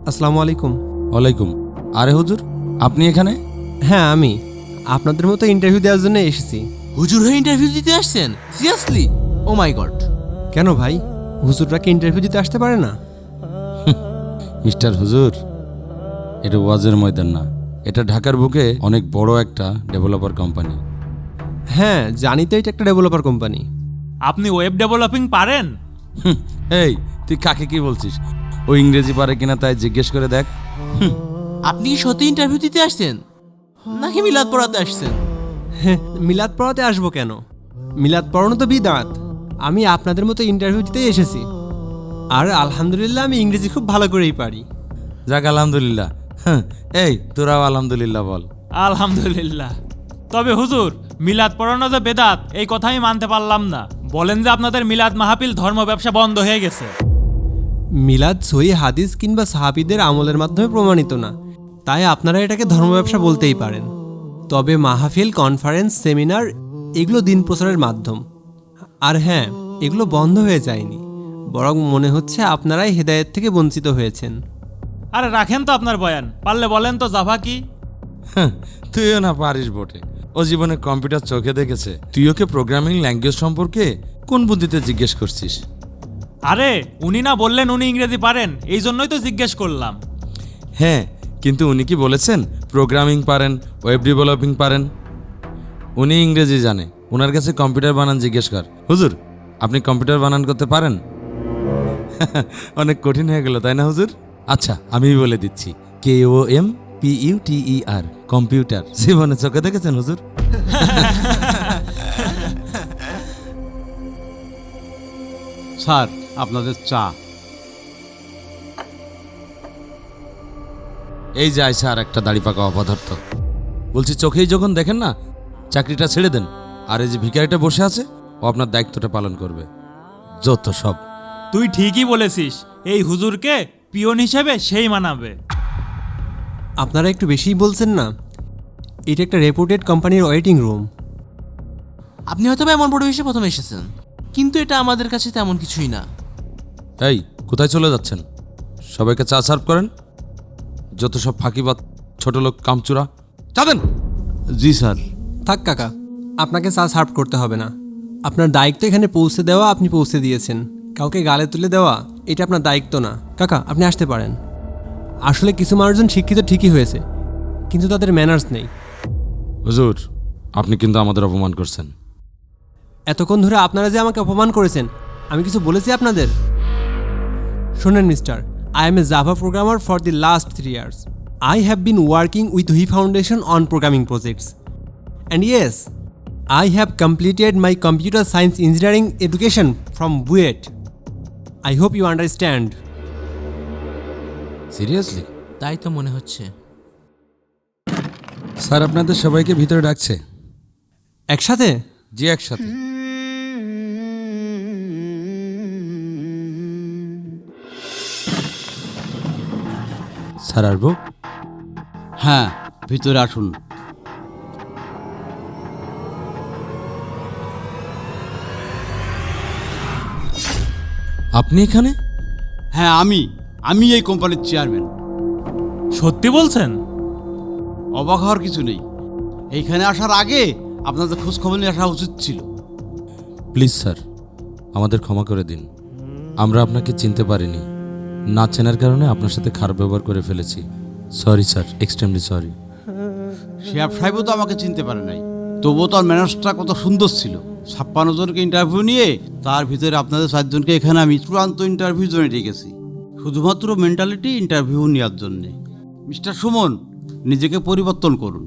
আসসালামু আলাইকুম। ওয়ালাইকুম। আরে হুজুর, আপনি এখানে? হ্যাঁ, আমি আপনাদের মতো ইন্টারভিউ দেওয়ার জন্য এসেছি। হুজুর হয়ে ইন্টারভিউ দিতে আসছেন? সিরিয়াসলি? ও মাই গড। কেন ভাই, হুজুররা কি ইন্টারভিউ দিতে আসতে পারে না? মিস্টার হুজুর, এটা ওয়াজের ময়দান না, এটা ঢাকার বুকে অনেক বড় একটা ডেভেলপার কোম্পানি। হ্যাঁ জানি তো, এটা একটা ডেভেলপার কোম্পানি। আপনি ওয়েব ডেভেলপিং পারেন? এই, তুই কাকে কি বলছিস? ও ইংরেজি পারে কিনা তাই জিজ্ঞেস করে দেখ। আপনি কি সত্যি ইন্টারভিউ দিতে আসছেন নাকি মিলাদ পড়াতে আসছেন? হ্যাঁ, মিলাদ পড়াতে আসবো কেন? মিলাদ পড়ানো তো বিদআত। আমি আপনাদের মতো ইন্টারভিউ দিতেই এসেছি। আর আলহামদুলিল্লাহ আমি ইংরেজি খুব ভালো করেই পারি। যাক আলহামদুলিল্লাহ। এই তোরাও আলহামদুলিল্লাহ বল। আলহামদুলিল্লাহ। তবে হুজুর, মিলাদ পড়ানো যে বেদাত এই কথা আমি মানতে পারলাম না। বলেন যে আপনাদের মিলাদ মাহফিল ধর্ম ব্যবসা বন্ধ হয়ে গেছে। মিলাদ সহি হাদিস কিংবা সাহাবীদের আমলের মাধ্যমে প্রমাণিত না, তাই আপনারা এটাকে ধর্ম ব্যবসা বলতেই পারেন। তবে মাহফিল, কনফারেন্স, সেমিনার এগুলো দিন প্রচারের মাধ্যম। আর হ্যাঁ, এগুলো বন্ধ হয়ে যায়নি, বরং মনে হচ্ছে আপনারাই হেদায়েত থেকে বঞ্চিত হয়েছেন। আরে রাখেন তো আপনার বয়ান, পারলে বলেন তো জাভা কি? তুইও না পারিস বটে। ও জীবনে কম্পিউটার চোখে দেখেছে, তুই ওকে প্রোগ্রামিং ল্যাঙ্গুয়েজ সম্পর্কে কোন বুদ্ধিতে জিজ্ঞেস করছিস? আরে উনি না বললেন উনি ইংরেজি পারেন, এই জন্যই তো জিজ্ঞেস করলাম। হ্যাঁ, কিন্তু উনি কি বলেছেন প্রোগ্রামিং পারেন, ওয়েব ডেভেলপিং পারেন? উনি ইংরেজি জানে, ওনার কাছে কম্পিউটার বানান জিজ্ঞেস কর। হুজুর, আপনি কম্পিউটার বানান করতে পারেন? অনেক কঠিন হয়ে গেল তাই না হুজুর? আচ্ছা, আমি বলে দিচ্ছি, KOMPUTER, কম্পিউটার। জীবনে চোখে দেখেছেন হুজুর? স্যার, আপনাদের চা। এই যায় স্যার একটা দাড়ি পাকা অপদার্থ। বলছি, চোখেই যখন দেখেন না, চাকরিটা ছেড়ে দেন। আর এই যে ভিখারিটা বসে আছে, ও আপনার দায়িত্বটা পালন করবে। যত সব। তুই ঠিকই বলেছিস, এই হুজুরকে পিয়ন হিসেবে সেই মানাবে। আপনারা একটু বেশিই বলছেন না? এটা একটা রেপুটেড কোম্পানির ওয়েটিং রুম। আপনি হয়তো এমন পরিবেশে প্রথমে এসেছেন, কিন্তু এটা আমাদের কাছে তেমন কিছুই না। এই, কোথায় চলে যাচ্ছেন? সবাইকে চা সার্ভ করেন। যত সব ফাঁকিবাদ, ছোট লোক, কামচুরা, চা দেন। জি স্যার। থাক কাকা, আপনাকে চা সার্ভ করতে হবে না। আপনার দায়িত্ব এখানে পৌঁছে দেওয়া, আপনি পৌঁছে দিয়েছেন। কাউকে গালে তুলে দেওয়া এটা আপনার দায়িত্ব না। কাকা, আপনি আসতে পারেন। আসলে কিছু মানুষজন শিক্ষিত ঠিকই হয়েছে, কিন্তু তাদের ম্যানার্স নেই। হুজুর, আপনি কিন্তু আমাদের অপমান করছেন। এতক্ষণ ধরে আপনারা যে আমাকে অপমান করেছেন, আমি কিছু বলেছি আপনাদের? শোনেন mister, I am a Java programmer for the last 3 years. I have been working with WE Foundation on programming projects. And yes, I have completed my computer science engineering education from BUET. I hope you understand. Seriously? তাই তো মনে হচ্ছে। Sir আপনাদের সবাইকে ভিতরে ডাকছে। একসাথে? জি, একসাথে। স্যার আসবো? হ্যাঁ, ভিতরে আসুন। আপনি এখানে? হ্যাঁ, আমি এই কোম্পানির চেয়ারম্যান। সত্যি বলছেন? অবাক হওয়ার কিছু নেই। এইখানে আসার আগে আপনাদের খোঁজ খবর নিয়ে আসা উচিত ছিল। প্লিজ স্যার, আমাদের ক্ষমা করে দিন। আমরা আপনাকে চিনতে পারিনি। না চেনার কারণে আপনার সাথে খারাপ ব্যবহার করে ফেলেছি। Sorry sir, extremely sorry. Shoaib সাহেবও তো আমাকে চিনতে পারে নাই, তবুও তার ম্যানার্সটা কত সুন্দর ছিল। 56 জনকে ইন্টারভিউ নিয়ে তার ভিতরে আপনাদের 4 জনকে এখানে আমি চূড়ান্ত ইন্টারভিউ জন্য ডেকেছি, শুধুমাত্র মেন্টালিটি ইন্টারভিউ নেওয়ার জন্যে। মিস্টার সুমন, নিজেকে পরিবর্তন করুন।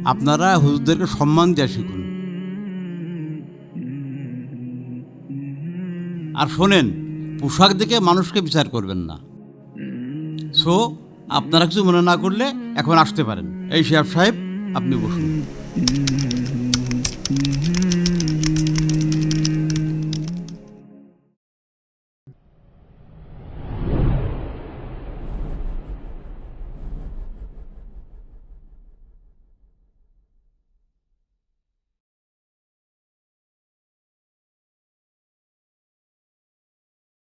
আপনারা হুজুরদেরকে সম্মান দেওয়া শিখুন। আর শোনেন, পোশাক দেখে মানুষকে বিচার করবেন না। সো আপনারা কিছু মনে না করলে এখন আসতে পারেন। এই শেয়াব সাহেব, আপনি বসুন।